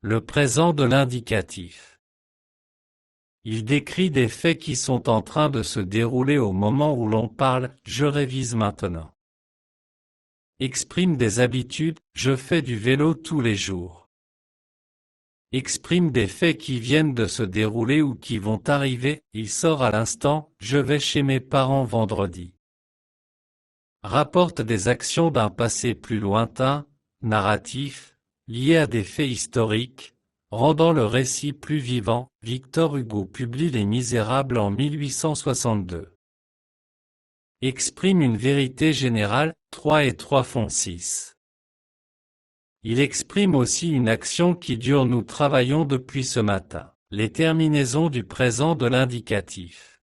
Le présent de l'indicatif. Il décrit des faits qui sont en train de se dérouler au moment où l'on parle, je révise maintenant. Exprime des habitudes, je fais du vélo tous les jours. Exprime des faits qui viennent de se dérouler ou qui vont arriver, il sort à l'instant, je vais chez mes parents vendredi. Rapporte des actions d'un passé plus lointain, narratif, lié à des faits historiques, rendant le récit plus vivant. Victor Hugo publie Les Misérables en 1862. Exprime une vérité générale, 3 et 3 font 6. Il exprime aussi une action qui dure. Nous travaillons depuis ce matin. Les terminaisons du présent de l'indicatif.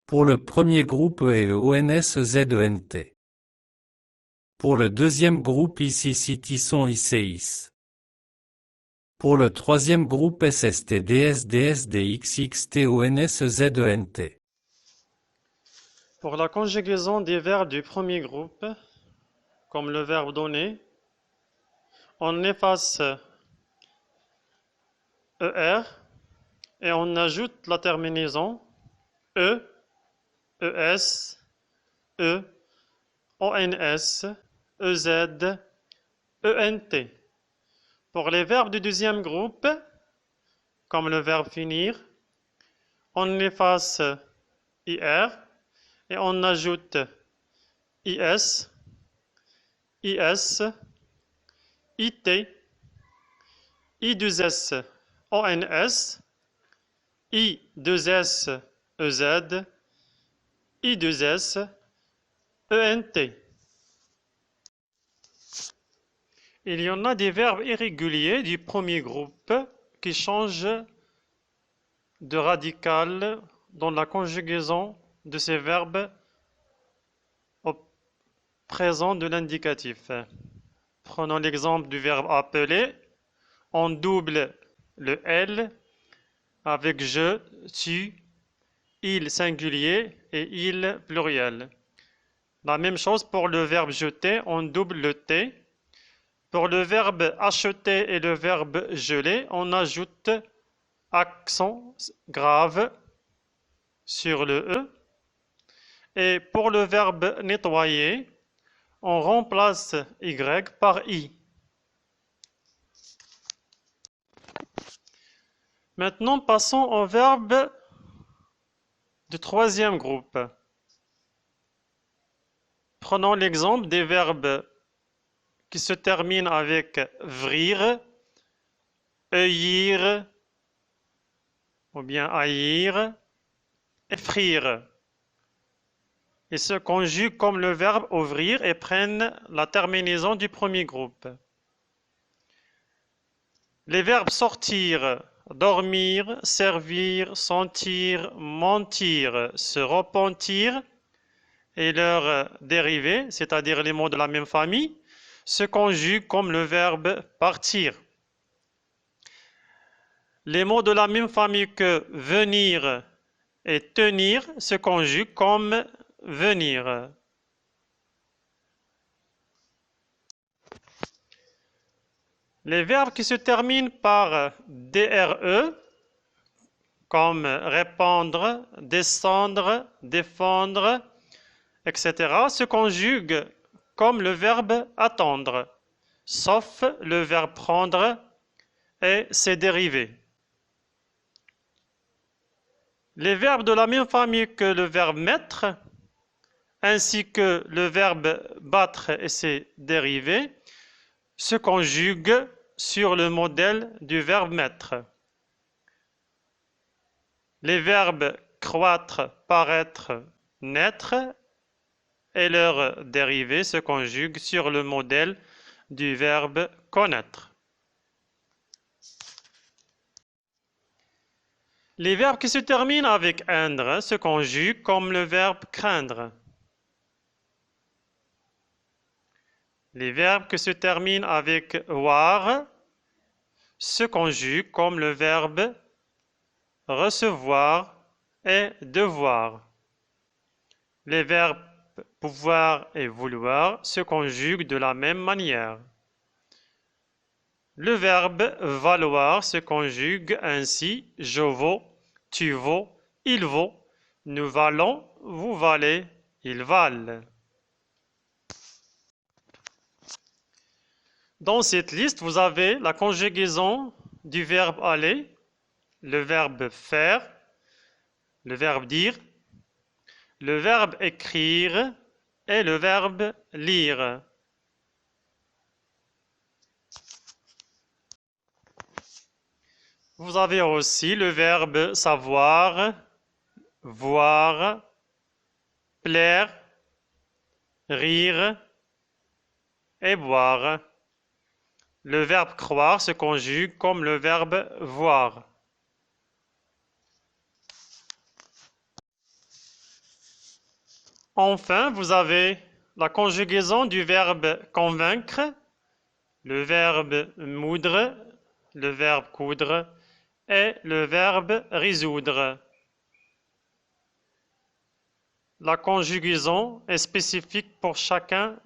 Pour le premier groupe EONSZENT. Pour le deuxième groupe ICICITISON ICIS. Pour le troisième groupe SSTDSDSDXXTONSZENT. Pour la conjugaison des verbes du premier groupe, comme le verbe donner, on efface ER et on ajoute la terminaison E, ES, E, ONS, EZ, ENT. Pour les verbes du deuxième groupe, comme le verbe finir, on efface IR et on ajoute IS, IS, IT, I2S, ONS, I2S, EZ, I2S, ENT. Il y en a des verbes irréguliers du premier groupe qui changent de radical dans la conjugaison de ces verbes au présent de l'indicatif. Prenons l'exemple du verbe appeler. On double le L avec je, tu, il singulier et il pluriel. La même chose pour le verbe jeter, on double le T. Pour le verbe acheter et le verbe geler, on ajoute accent grave sur le E. Et pour le verbe nettoyer, on remplace Y par I. Maintenant, passons au verbe du troisième groupe. Prenons l'exemple des verbes qui se terminent avec vrir, œillir, ou bien haïr, effrire. Ils se conjuguent comme le verbe ouvrir et prennent la terminaison du premier groupe. Les verbes sortir, dormir, servir, sentir, mentir, se repentir et leurs dérivés, c'est-à-dire les mots de la même famille, se conjuguent comme le verbe partir. Les mots de la même famille que venir et tenir se conjuguent comme venir. Les verbes qui se terminent par DRE, comme répondre, descendre, défendre, etc., se conjuguent comme le verbe attendre, sauf le verbe prendre et ses dérivés. Les verbes de la même famille que le verbe mettre, ainsi que le verbe battre et ses dérivés, se conjuguent sur le modèle du verbe mettre. Les verbes croître, paraître, naître et leurs dérivés se conjuguent sur le modèle du verbe connaître. Les verbes qui se terminent avec endre se conjuguent comme le verbe craindre. Les verbes qui se terminent avec voir se conjuguent comme le verbe recevoir et devoir. Les verbes pouvoir et vouloir se conjuguent de la même manière. Le verbe valoir se conjugue ainsi: je vaux, tu vaux, il vaut, nous valons, vous valez, ils valent. Dans cette liste, vous avez la conjugaison du verbe aller, le verbe faire, le verbe dire, le verbe écrire et le verbe lire. Vous avez aussi le verbe savoir, voir, plaire, rire et boire. Le verbe croire se conjugue comme le verbe voir. Enfin, vous avez la conjugaison du verbe convaincre, le verbe moudre, le verbe coudre et le verbe résoudre. La conjugaison est spécifique pour chacun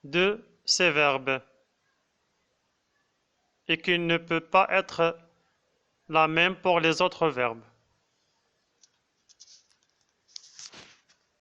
de ces verbes et qu'il ne peut pas être la même pour les autres verbes.